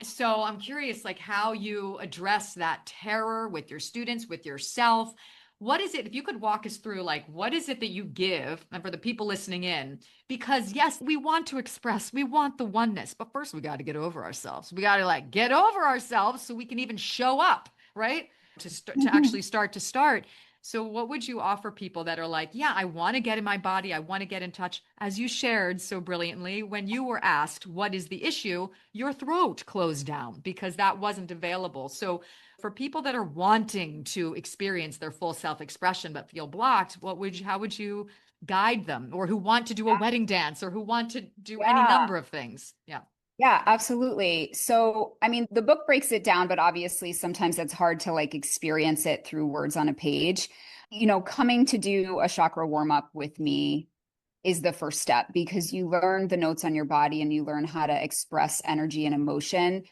So I'm curious, like how you address that terror with your students, with yourself. What is it, if you could walk us through, like, what is it that you give, and for the people listening in, because yes, we want to express, we want the oneness, but first we got to get over ourselves. We got to like get over ourselves so we can even show up, right? To actually start. So what would you offer people that are like, yeah, I want to get in my body, I want to get in touch, as you shared so brilliantly when you were asked, what is the issue? Your throat closed down because that wasn't available. So for people that are wanting to experience their full self-expression but feel blocked, how would you guide them, or who want to do a wedding dance or who want to do any Yeah. number of things? Yeah. Yeah, absolutely. So, I mean, the book breaks it down, but obviously sometimes it's hard to like experience it through words on a page. Coming to do a chakra warm up with me is the first step because you learn the notes on your body and you learn how to express energy and emotion.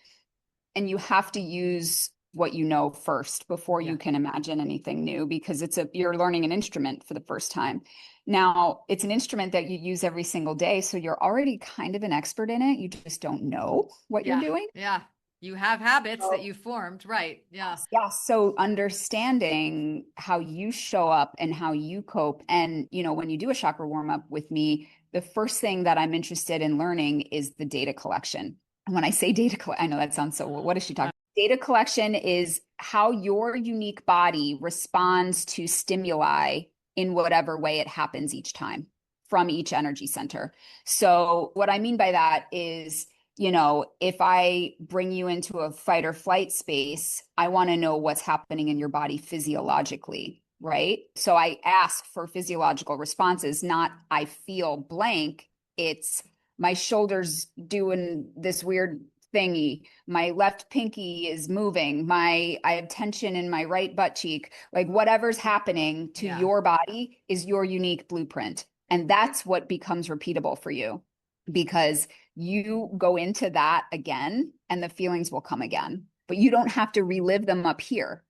And you have to use what you know first before Yeah. you can imagine anything new because you're learning an instrument for the first time. Now, it's an instrument that you use every single day, so you're already kind of an expert in it. You just don't know what you're Yeah. doing. Yeah. You have habits that So, you formed, right? Yeah. yeah, so understanding how you show up and how you cope. And, when you do a chakra warm up with me, the first thing that I'm interested in learning is the data collection. And when I say I know that sounds so, what is she talking? Data collection is how your unique body responds to stimuli in whatever way it happens each time from each energy center. So, what I mean by that is, if I bring you into a fight or flight space, I want to know what's happening in your body physiologically, right? So I ask for physiological responses, not I feel blank. It's my shoulders doing this weird thingy. My left pinky is moving. I have tension in my right butt cheek. Like whatever's happening to Yeah. your body is your unique blueprint. And that's what becomes repeatable for you because you go into that again and the feelings will come again, but you don't have to relive them up here.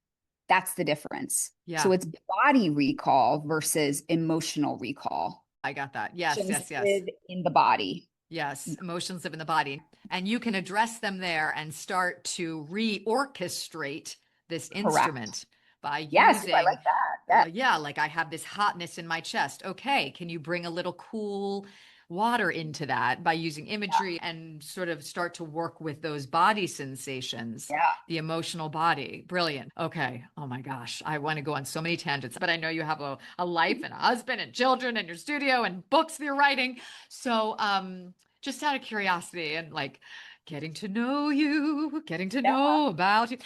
That's the difference. Yeah. So it's body recall versus emotional recall. I got that. Yes, Emotions yes, yes. live in the body. Yes, emotions live in the body. And you can address them there and start to reorchestrate this Correct. instrument by Yes, I using, like that. Yeah. yeah, like I have this hotness in my chest. Okay, can you bring a little cool water into that by using imagery and sort of start to work with those body sensations, Yeah. the emotional body? Brilliant. Okay. Oh my gosh. I want to go on so many tangents, but I know you have a life and a husband and children and your studio and books that you're writing. So, just out of curiosity and like getting to know you, getting to know about you,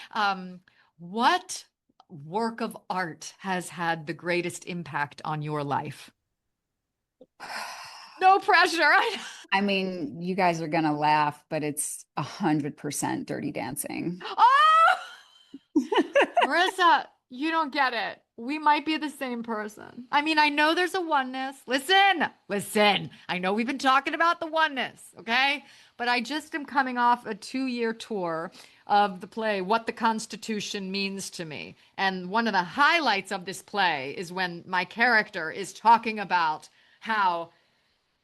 what work of art has had the greatest impact on your life? Yeah. No pressure. I mean, you guys are gonna laugh, but it's 100% Dirty Dancing. Oh, Murisa, you don't get it. We might be the same person. I mean, I know there's a oneness. Listen, listen. I know we've been talking about the oneness, okay? But I just am coming off a 2-year tour of the play, What the Constitution Means to Me. And one of the highlights of this play is when my character is talking about how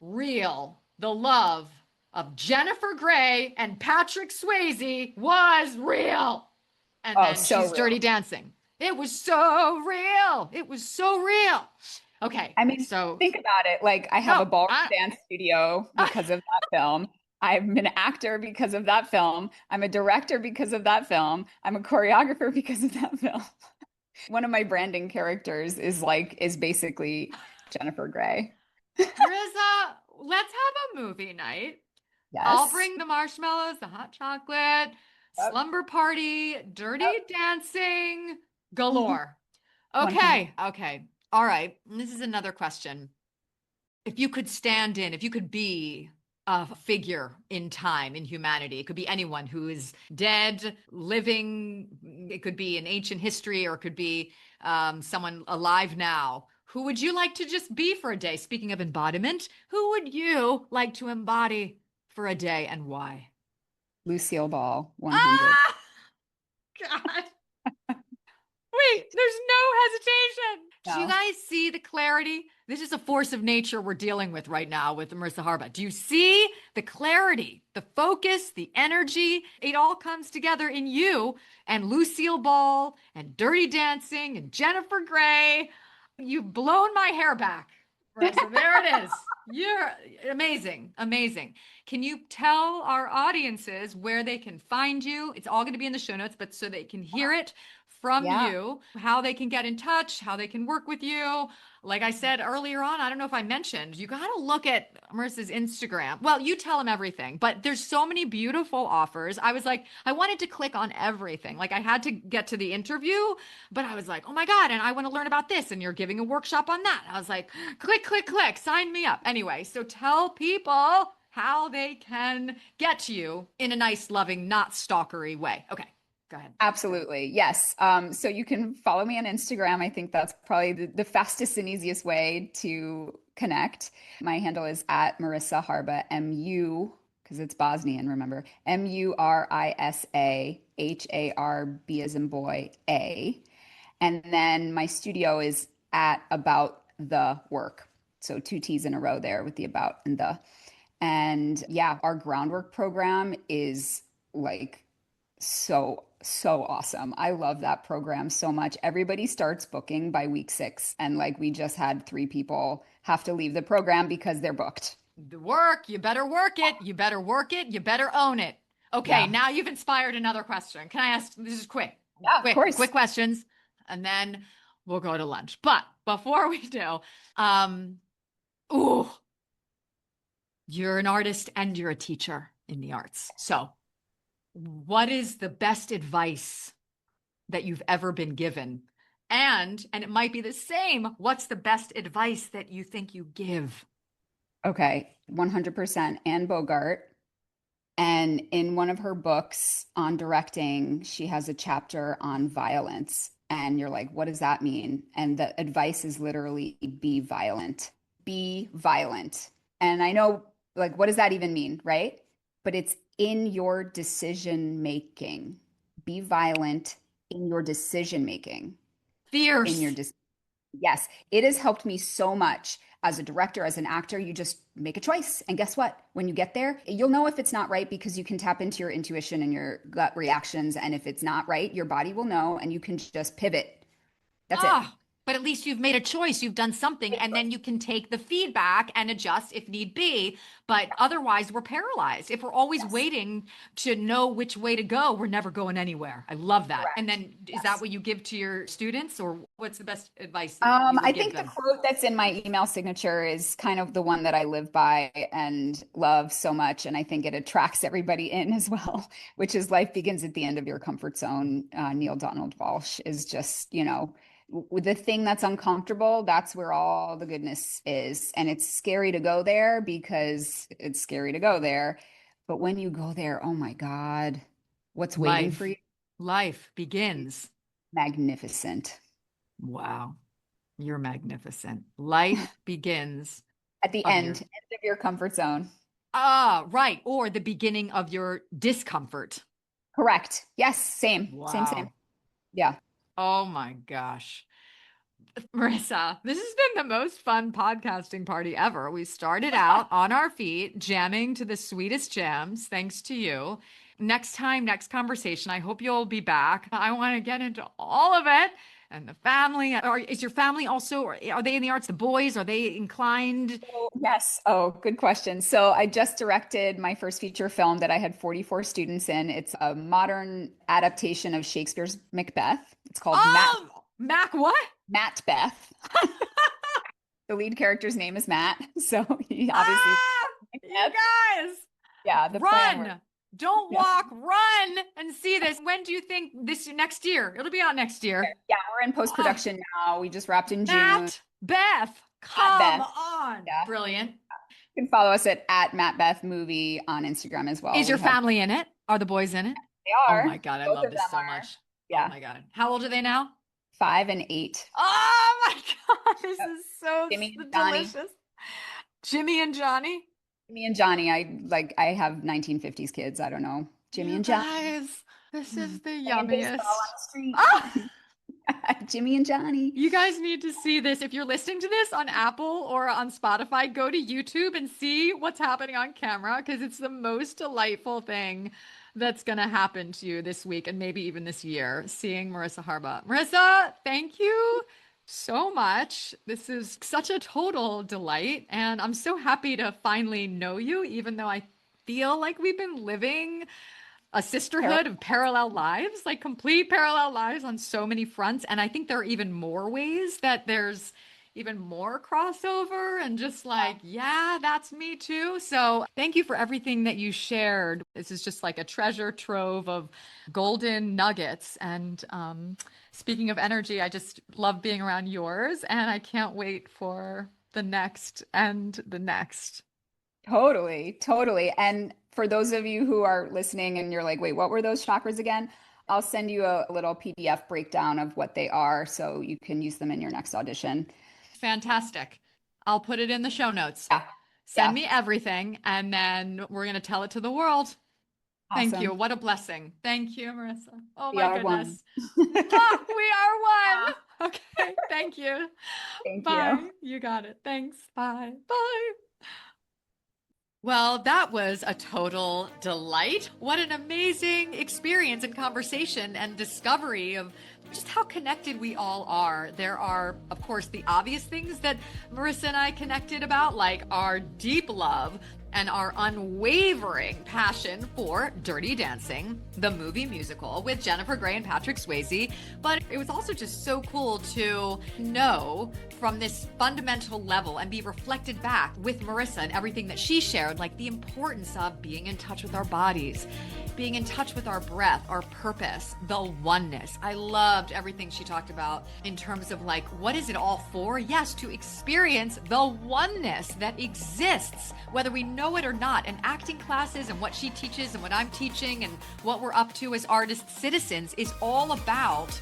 real the love of Jennifer Grey and Patrick Swayze was real. And Oh, then so she's dirty real. dancing. It was so real. It was so real. Okay, I mean, so think about it. Like, I have no, a ballroom dance studio because of that film. I'm an actor because of that film. I'm a director because of that film. I'm a choreographer because of that film. One of my branding characters is basically Jennifer Grey. Marissa, let's have a movie night. I'll Yes. bring the marshmallows, the hot chocolate, Yep. slumber party, dirty Yep. dancing galore. 100. Okay, okay. All right. This is another question. If you could if you could be a figure in time, in humanity, it could be anyone who is dead, living, it could be in ancient history, or it could be someone alive now. Who would you like to just be for a day? Speaking of embodiment, who would you like to embody for a day and why? Lucille Ball, 100. Ah, God. Wait, there's no hesitation. Do you No. guys see the clarity? This is a force of nature we're dealing with right now with Murisa Harba. Do you see the clarity, the focus, the energy? It all comes together in you and Lucille Ball and Dirty Dancing and Jennifer Grey. You've blown my hair back, Marissa. There it is. You're amazing, amazing. Can you tell our audiences where they can find you? It's all going to be in the show notes, but so they can hear it from Yeah. you, how they can get in touch, how they can work with you. Like I said earlier on, I don't know if I mentioned, you got to look at Marissa's Instagram. Well, you tell them everything, but there's so many beautiful offers. I was like, I wanted to click on everything. Like I had to get to the interview, but I was like, oh my God, and I want to learn about this. And you're giving a workshop on that. I was like, click, click, click, sign me up. Anyway, so tell people how they can get to you in a nice, loving, not stalkery way. Okay, go ahead. Absolutely. Yes. So you can follow me on Instagram. I think that's probably the fastest and easiest way to connect. My handle is at Murisa Harba, MU, because it's Bosnian, remember, MURISAHARB as in boy, A. And then my studio is at About the Work. So two T's in a row there with the about and the. And yeah, our groundwork program is like so awesome. I love that program so much. Everybody starts booking by week 6 and like we just had 3 people have to leave the program because they're booked. The work, you better work it. You better work it. You better own it. Okay, Yeah. now you've inspired another question. Can I ask? This is quick, Yeah, of quick course. questions, and then we'll go to lunch. But before we do, um, ooh, you're an artist and you're a teacher in the arts. So, what is the best advice that you've ever been given? And it might be the same. What's the best advice that you think you give? Okay, 100% Anne Bogart And in one of her books on directing, she has a chapter on violence. And you're like, what does that mean? And the advice is literally be violent. Be violent. And I know, like, what does that even mean, right? But it's in your decision making. Be violent in your decision making. In your Fierce. Yes, it has helped me so much as a director, as an actor. You just make a choice. And guess what? When you get there, you'll know if it's not right because you can tap into your intuition and your gut reactions. And if it's not right, your body will know and you can just pivot. That's it. Ah, but at least you've made a choice. You've done something, and then you can take the feedback and adjust if need be. But otherwise, we're paralyzed. If we're always Yes. waiting to know which way to go, we're never going anywhere. I love that. And Correct. then is that Yes. what you give to your students, or what's the best advice you would I give think the them? quote that's in my email signature is kind of the one that I live by and love so much. And I think it attracts everybody in as well, which is life begins at the end of your comfort zone. Neil Donald Walsh is just, with the thing that's uncomfortable, that's where all the goodness is. And it's scary to go there because it's scary to go there. But when you go there, oh my God, what's waiting for Life, you? life begins. Magnificent. Wow, you're magnificent. Life begins At the of end, your end of your comfort zone. right, or the beginning of your discomfort. Correct. Yes, same, same, same. Wow. Yeah. Oh my gosh. Marissa, this has been the most fun podcasting party ever. We started out on our feet, jamming to the sweetest jams, thanks to you. Next time, next conversation, I hope you'll be back. I want to get into all of it and the family. Is your family also, are they in the arts? The boys, are they inclined? Yes. Oh, good question. So I just directed my first feature film that I had 44 students in. It's a modern adaptation of Shakespeare's Macbeth. It's called Mac, what? MattBeth. The lead character's name is Matt. So he obviously, Ah, you guys, yeah, the plan was, run. Don't yeah. walk, run and see this. When do you think this next year? It'll be out next year. Yeah, we're in Oh, post-production now. We just wrapped in June. MattBeth, come MattBeth. on. Yeah. Brilliant. You can follow us at MattBeth Movie on Instagram as well. Is your family in it? Are the boys in it? They Oh are. my God, I Both love of this them so are. much. Oh Yeah. my God. How old are they now? 5 and 8. Oh my God, this is so Jimmy and Johnny. delicious. Jimmy and Johnny. Jimmy and Johnny. I have 1950s kids. I don't know. Jimmy You and Johnny. guys, this is the Playing baseball yummiest. on the street. Ah! Jimmy and Johnny. You guys need to see this. If you're listening to this on Apple or on Spotify, go to YouTube and see what's happening on camera because it's the most delightful thing that's going to happen to you this week and maybe even this year, seeing Murisa Harba. Murisa, thank you so much. This is such a total delight. And I'm so happy to finally know you, even though I feel like we've been living a sisterhood of parallel lives, like complete parallel lives on so many fronts. And I think there are even more ways that there's even more crossover and just like, yeah, that's me too. So thank you for everything that you shared. This is just like a treasure trove of golden nuggets. And speaking of energy, I just love being around yours and I can't wait for the next and the next. Totally, totally. And for those of you who are listening and you're like, wait, what were those chakras again? I'll send you a little PDF breakdown of what they are so you can use them in your next audition. Fantastic. I'll put it in the show notes. Yeah. Send me everything, and then we're going to tell it to the world. Thank Awesome. you. What a blessing. Thank you, Murisa. Oh We my are goodness. one. Ah, we are one. Okay. Thank you. Thank Bye. you. You got it. Thanks. Bye. Bye. Well, that was a total delight. What an amazing experience and conversation and discovery of just how connected we all are. There are, of course, the obvious things that Murisa and I connected about, like our deep love and our unwavering passion for Dirty Dancing, the movie musical with Jennifer Grey and Patrick Swayze. But it was also just so cool to know from this fundamental level and be reflected back with Murisa and everything that she shared, like the importance of being in touch with our bodies, being in touch with our breath, our purpose, the oneness. I loved everything she talked about in terms of like, what is it all for? Yes, to experience the oneness that exists, whether we know know it or not. And acting classes and what she teaches and what I'm teaching and what we're up to as artist citizens is all about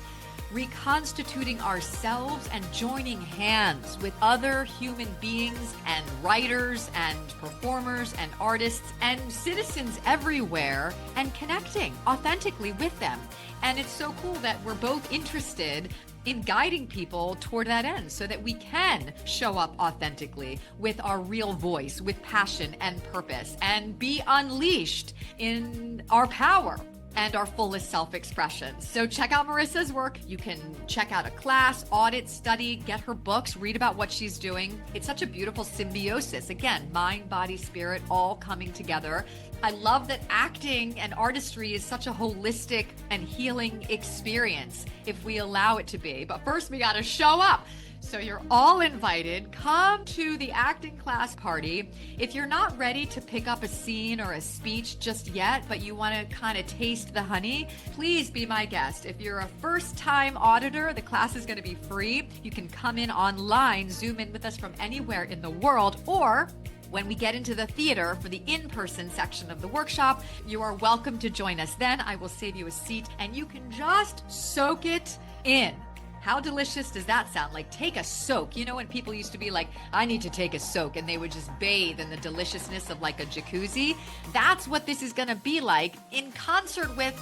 reconstituting ourselves and joining hands with other human beings and writers and performers and artists and citizens everywhere and connecting authentically with them. And it's so cool that we're both interested in guiding people toward that end so that we can show up authentically with our real voice, with passion and purpose, and be unleashed in our power and our fullest self-expression. So check out Murisa's work. You can check out a class, audit, study, get her books, read about what she's doing. It's such a beautiful symbiosis. Again, mind, body, spirit, all coming together. I love that acting and artistry is such a holistic and healing experience if we allow it to be. But first, we got to show up. So you're all invited. Come to the acting class party. If you're not ready to pick up a scene or a speech just yet, but you want to kind of taste the honey, please be my guest. If you're a first-time auditor, the class is going to be free. You can come in online, Zoom in with us from anywhere in the world, or when we get into the theater for the in-person section of the workshop, you are welcome to join us then. I will save you a seat and you can just soak it in. How delicious does that sound? Like, take a soak. You know, when people used to be like, I need to take a soak, and they would just bathe in the deliciousness of like a jacuzzi. That's what this is going to be like, in concert with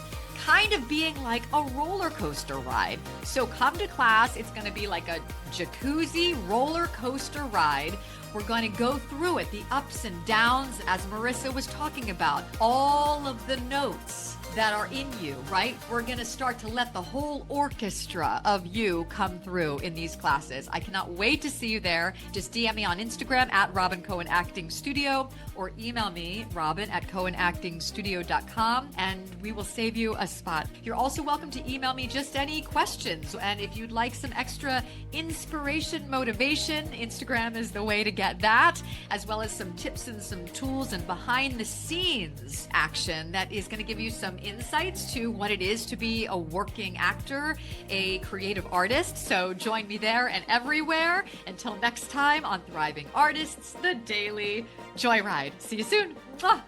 kind of being like a roller coaster ride. So come to class. It's going to be like a jacuzzi roller coaster ride. We're going to go through it, the ups and downs, as Murisa was talking about, all of the notes that are in you, right? We're going to start to let the whole orchestra of you come through in these classes. I cannot wait to see you there. Just DM me on Instagram at Robyn Cohen Acting Studio, or email me, robyn@cohenactingstudio.com, and we will save you a spot. You're also welcome to email me just any questions. And if you'd like some extra inspiration, motivation, Instagram is the way to get that, as well as some tips and some tools and behind the scenes action that is going to give you some insights to what it is to be a working actor, a creative artist. So join me there and everywhere. Until next time on Thriving Artists, the Daily Joyride. See you soon. Mwah.